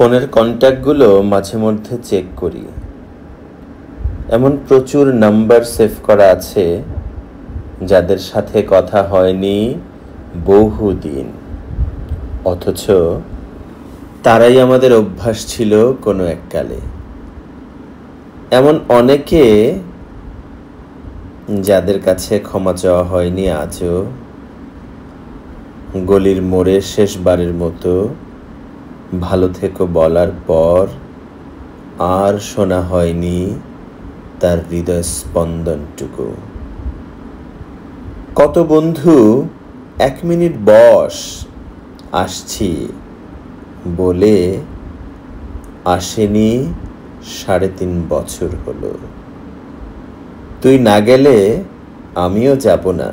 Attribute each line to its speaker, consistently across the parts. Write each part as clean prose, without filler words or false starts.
Speaker 1: ফোনের কন্ট্যাক্টগুলো মাঝে মধ্যে চেক করি। এমন প্রচুর নাম্বার সেভ করা আছে যাদের সাথে কথা হয়নি বহুদিন, অথচ তারাই আমাদের অভ্যাস ছিল কোনো এককালে। এমন অনেকে যাদের কাছে ক্ষমা চাওয়া হয়নি আজও। গলির মোড়ে শেষবারের মতো ভালো থেকো বলার পর আর শোনা হয়নি তার হৃদয় স্পন্দনটুকু। কত বন্ধু 1 মিনিট বস, আসছি বলে আসেনি 3.5 বছর হলো। তুই না গেলে আমিও যাব না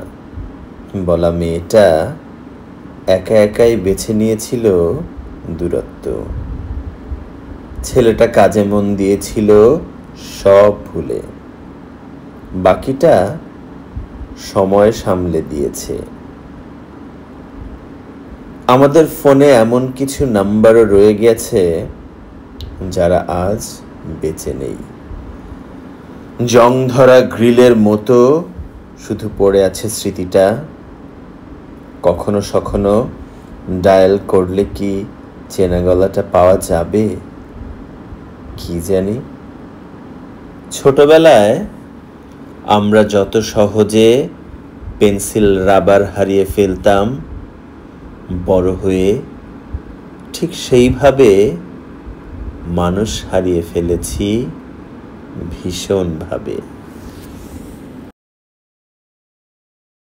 Speaker 1: বলা মেয়েটা একা একাই বেছে নিয়েছিল দূরত্ব। ছেলেটা কাজে মন দিয়েছিল সব ভুলে, বাকিটা সময় সামলে দিয়েছে। আমাদের ফোনে এমন কিছু নাম্বারও রয়ে গেছে যারা আজ বেঁচে নেই। জং ধরা গ্রিলের মতো শুধু পড়ে আছে স্মৃতিটা। কখনো সখনো ডায়াল করলে কি চেনা গলাটা পাওয়া যাবে কি জানি। ছোটবেলায় আমরা যত সহজে পেন্সিল রাবার হারিয়ে ফেলতাম, বড় হয়ে ঠিক সেইভাবে মানুষ হারিয়ে ফেলেছি ভীষণভাবে।